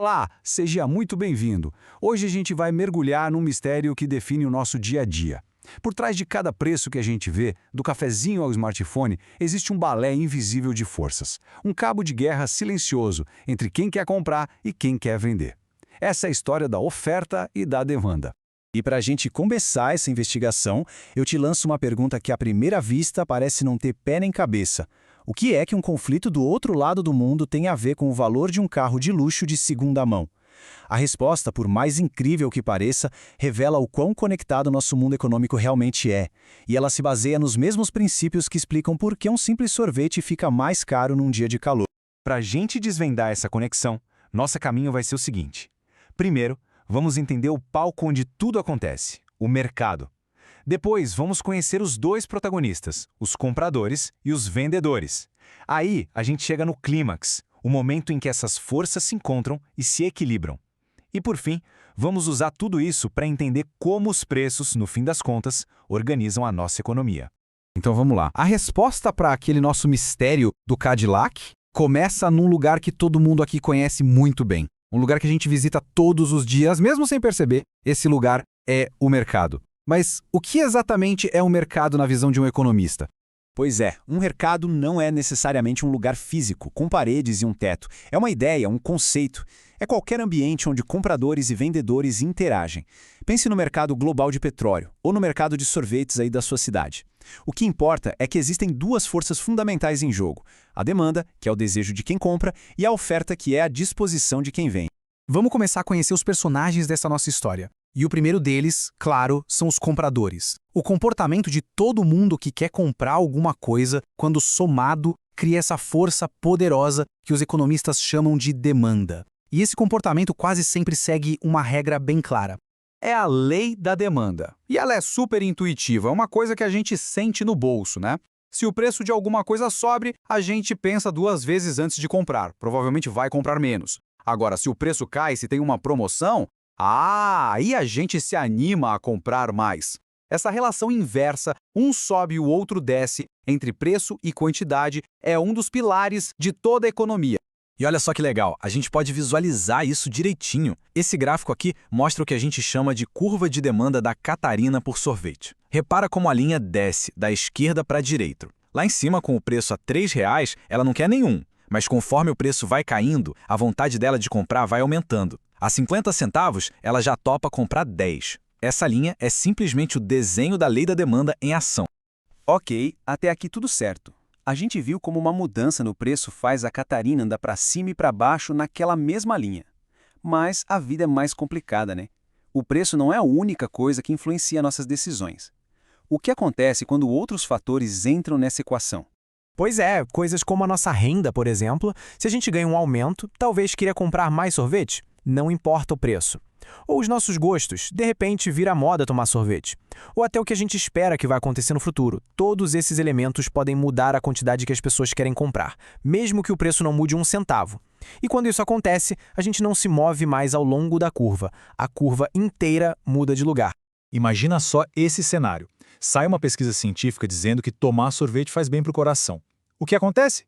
Olá, seja muito bem-vindo. Hoje a gente vai mergulhar num mistério que define o nosso dia a dia. Por trás de cada preço que a gente vê, do cafezinho ao smartphone, existe um balé invisível de forças. Um cabo de guerra silencioso entre quem quer comprar e quem quer vender. Essa é a história da oferta e da demanda. E para a gente começar essa investigação, eu te lanço uma pergunta que à primeira vista parece não ter pé nem cabeça. O que é que um conflito do outro lado do mundo tem a ver com o valor de um carro de luxo de segunda mão? A resposta, por mais incrível que pareça, revela o quão conectado nosso mundo econômico realmente é. E ela se baseia nos mesmos princípios que explicam por que um simples sorvete fica mais caro num dia de calor. Para a gente desvendar essa conexão, nosso caminho vai ser o seguinte. Primeiro, vamos entender o palco onde tudo acontece, o mercado. Depois, vamos conhecer os dois protagonistas, os compradores e os vendedores. Aí, a gente chega no clímax, o momento em que essas forças se encontram e se equilibram. E por fim, vamos usar tudo isso para entender como os preços, no fim das contas, organizam a nossa economia. Então vamos lá. A resposta para aquele nosso mistério do Cadillac começa num lugar que todo mundo aqui conhece muito bem. Um lugar que a gente visita todos os dias, mesmo sem perceber. Esse lugar é o mercado. Mas o que exatamente é um mercado na visão de um economista? Pois é, um mercado não é necessariamente um lugar físico, com paredes e um teto. É uma ideia, um conceito. É qualquer ambiente onde compradores e vendedores interagem. Pense no mercado global de petróleo ou no mercado de sorvetes aí da sua cidade. O que importa é que existem duas forças fundamentais em jogo. A demanda, que é o desejo de quem compra, e a oferta, que é a disposição de quem vende. Vamos começar a conhecer os personagens dessa nossa história. E o primeiro deles, claro, são os compradores. O comportamento de todo mundo que quer comprar alguma coisa, quando somado, cria essa força poderosa que os economistas chamam de demanda. E esse comportamento quase sempre segue uma regra bem clara. É a lei da demanda. E ela é super intuitiva, é uma coisa que a gente sente no bolso, né? Se o preço de alguma coisa sobe, a gente pensa duas vezes antes de comprar. Provavelmente vai comprar menos. Agora, se o preço cai, se tem uma promoção, aí a gente se anima a comprar mais. Essa relação inversa, um sobe e o outro desce, entre preço e quantidade, é um dos pilares de toda a economia. E olha só que legal, a gente pode visualizar isso direitinho. Esse gráfico aqui mostra o que a gente chama de curva de demanda da Catarina por sorvete. Repara como a linha desce da esquerda para a direita. Lá em cima, com o preço a R$3, ela não quer nenhum. Mas conforme o preço vai caindo, a vontade dela de comprar vai aumentando. A 50 centavos, ela já topa comprar 10. Essa linha é simplesmente o desenho da lei da demanda em ação. Ok, até aqui tudo certo. A gente viu como uma mudança no preço faz a Catarina andar para cima e para baixo naquela mesma linha. Mas a vida é mais complicada, né? O preço não é a única coisa que influencia nossas decisões. O que acontece quando outros fatores entram nessa equação? Pois é, coisas como a nossa renda, por exemplo. Se a gente ganha um aumento, talvez queira comprar mais sorvete. Não importa o preço. Ou os nossos gostos, de repente vira moda tomar sorvete. Ou até o que a gente espera que vai acontecer no futuro. Todos esses elementos podem mudar a quantidade que as pessoas querem comprar, mesmo que o preço não mude um centavo. E quando isso acontece, a gente não se move mais ao longo da curva. A curva inteira muda de lugar. Imagina só esse cenário. Sai uma pesquisa científica dizendo que tomar sorvete faz bem para o coração. O que acontece?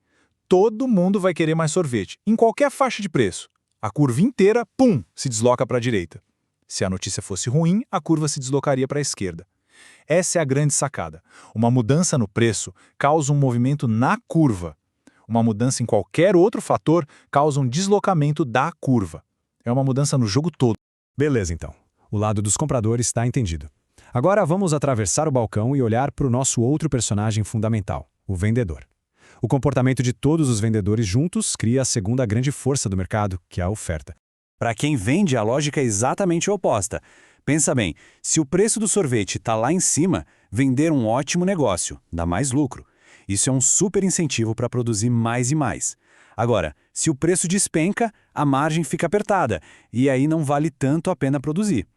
Todo mundo vai querer mais sorvete, em qualquer faixa de preço. A curva inteira, pum, se desloca para a direita. Se a notícia fosse ruim, a curva se deslocaria para a esquerda. Essa é a grande sacada. Uma mudança no preço causa um movimento na curva. Uma mudança em qualquer outro fator causa um deslocamento da curva. É uma mudança no jogo todo. Beleza, então. O lado dos compradores está entendido. Agora vamos atravessar o balcão e olhar para o nosso outro personagem fundamental, o vendedor. O comportamento de todos os vendedores juntos cria a segunda grande força do mercado, que é a oferta. Para quem vende, a lógica é exatamente oposta. Pensa bem, se o preço do sorvete está lá em cima, vender um ótimo negócio, dá mais lucro. Isso é um super incentivo para produzir mais e mais. Agora, se o preço despenca, a margem fica apertada, e aí não vale tanto a pena produzir.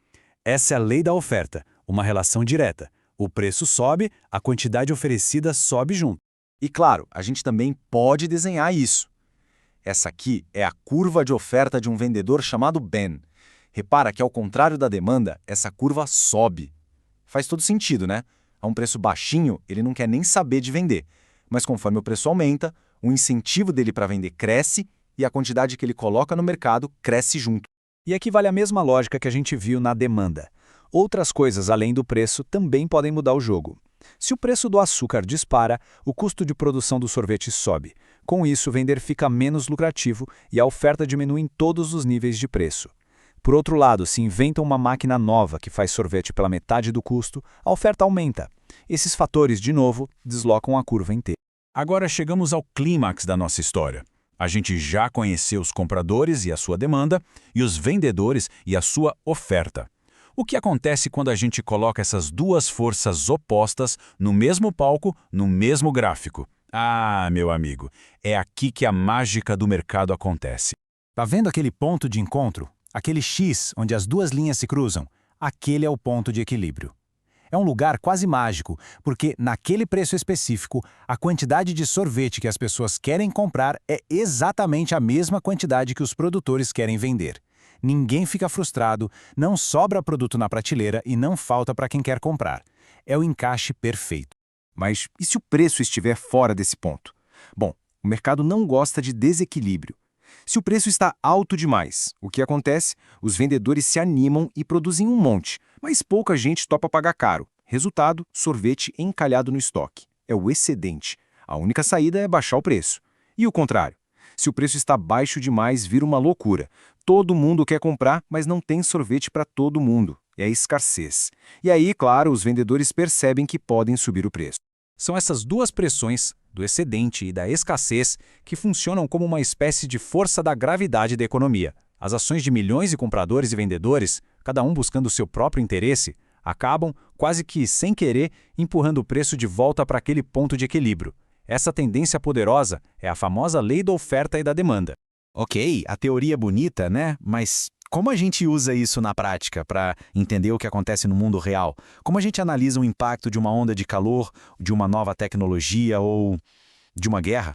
Essa é a lei da oferta, uma relação direta. O preço sobe, a quantidade oferecida sobe junto. E claro, a gente também pode desenhar isso. Essa aqui é a curva de oferta de um vendedor chamado Ben. Repara que, ao contrário da demanda, essa curva sobe. Faz todo sentido, né? A um preço baixinho, ele não quer nem saber de vender. Mas conforme o preço aumenta, o incentivo dele para vender cresce e a quantidade que ele coloca no mercado cresce junto. E aqui vale a mesma lógica que a gente viu na demanda. Outras coisas além do preço também podem mudar o jogo. Se o preço do açúcar dispara, o custo de produção do sorvete sobe. Com isso, vender fica menos lucrativo e a oferta diminui em todos os níveis de preço. Por outro lado, se inventa uma máquina nova que faz sorvete pela metade do custo, a oferta aumenta. Esses fatores, de novo, deslocam a curva inteira. Agora chegamos ao clímax da nossa história. A gente já conheceu os compradores e a sua demanda, e os vendedores e a sua oferta. O que acontece quando a gente coloca essas duas forças opostas no mesmo palco, no mesmo gráfico? Ah, meu amigo, é aqui que a mágica do mercado acontece. Tá vendo aquele ponto de encontro? Aquele X onde as duas linhas se cruzam? Aquele é o ponto de equilíbrio. É um lugar quase mágico, porque naquele preço específico, a quantidade de sorvete que as pessoas querem comprar é exatamente a mesma quantidade que os produtores querem vender. Ninguém fica frustrado, não sobra produto na prateleira e não falta para quem quer comprar. É o encaixe perfeito. Mas e se o preço estiver fora desse ponto? Bom, o mercado não gosta de desequilíbrio. Se o preço está alto demais, o que acontece? Os vendedores se animam e produzem um monte, mas pouca gente topa pagar caro. Resultado, sorvete encalhado no estoque. É o excedente. A única saída é baixar o preço. E o contrário? Se o preço está baixo demais, vira uma loucura. Todo mundo quer comprar, mas não tem sorvete para todo mundo. É a escassez. E aí, claro, os vendedores percebem que podem subir o preço. São essas duas pressões, do excedente e da escassez, que funcionam como uma espécie de força da gravidade da economia. As ações de milhões de compradores e vendedores, cada um buscando o seu próprio interesse, acabam, quase que sem querer, empurrando o preço de volta para aquele ponto de equilíbrio. Essa tendência poderosa é a famosa lei da oferta e da demanda. Ok, a teoria é bonita, né? Mas como a gente usa isso na prática para entender o que acontece no mundo real? Como a gente analisa o impacto de uma onda de calor, de uma nova tecnologia ou de uma guerra?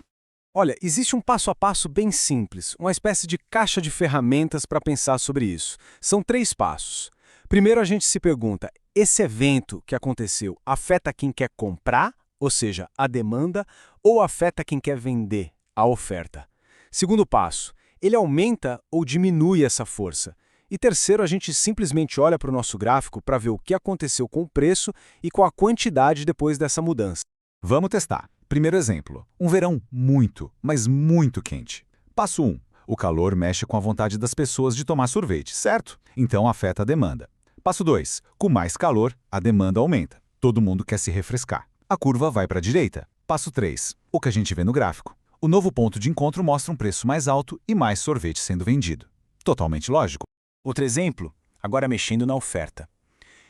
Olha, existe um passo a passo bem simples, uma espécie de caixa de ferramentas para pensar sobre isso. São 3 passos. Primeiro a gente se pergunta, esse evento que aconteceu afeta quem quer comprar, ou seja, a demanda, ou afeta quem quer vender, a oferta? Segundo passo, ele aumenta ou diminui essa força? E terceiro, a gente simplesmente olha para o nosso gráfico para ver o que aconteceu com o preço e com a quantidade depois dessa mudança. Vamos testar. Primeiro exemplo, um verão muito, mas muito quente. Passo 1. O calor mexe com a vontade das pessoas de tomar sorvete, certo? Então afeta a demanda. Passo 2. Com mais calor, a demanda aumenta. Todo mundo quer se refrescar. A curva vai para a direita. Passo 3. O que a gente vê no gráfico. O novo ponto de encontro mostra um preço mais alto e mais sorvete sendo vendido. Totalmente lógico. Outro exemplo, agora mexendo na oferta.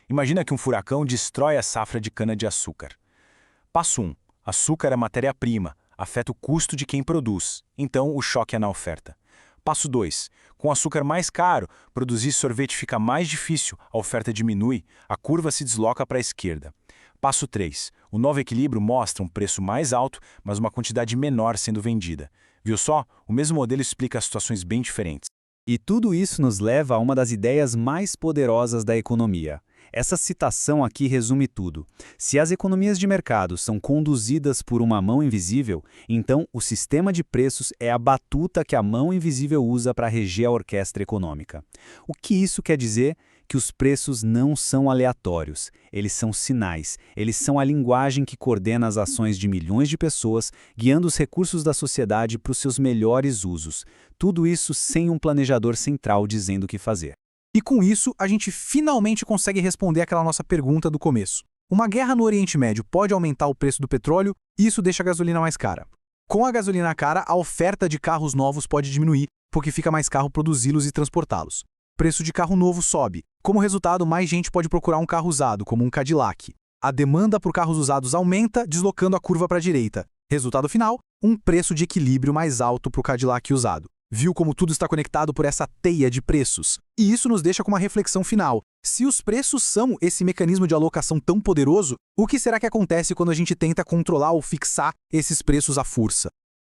Imagina que um furacão destrói a safra de cana-de-açúcar. Passo 1. Açúcar é matéria-prima, afeta o custo de quem produz, então o choque é na oferta. Passo 2. Com açúcar mais caro, produzir sorvete fica mais difícil, a oferta diminui, a curva se desloca para a esquerda. Passo 3. O novo equilíbrio mostra um preço mais alto, mas uma quantidade menor sendo vendida. Viu só? O mesmo modelo explica situações bem diferentes. E tudo isso nos leva a uma das ideias mais poderosas da economia. Essa citação aqui resume tudo. Se as economias de mercado são conduzidas por uma mão invisível, então o sistema de preços é a batuta que a mão invisível usa para reger a orquestra econômica. O que isso quer dizer? Que os preços não são aleatórios, eles são sinais, eles são a linguagem que coordena as ações de milhões de pessoas, guiando os recursos da sociedade para os seus melhores usos. Tudo isso sem um planejador central dizendo o que fazer. E com isso, a gente finalmente consegue responder aquela nossa pergunta do começo. Uma guerra no Oriente Médio pode aumentar o preço do petróleo e isso deixa a gasolina mais cara. Com a gasolina cara, a oferta de carros novos pode diminuir, porque fica mais caro produzi-los e transportá-los. O preço de carro novo sobe. Como resultado, mais gente pode procurar um carro usado, como um Cadillac. A demanda por carros usados aumenta, deslocando a curva para a direita. Resultado final, um preço de equilíbrio mais alto para o Cadillac usado. Viu como tudo está conectado por essa teia de preços? E isso nos deixa com uma reflexão final. Se os preços são esse mecanismo de alocação tão poderoso, o que será que acontece quando a gente tenta controlar ou fixar esses preços à força?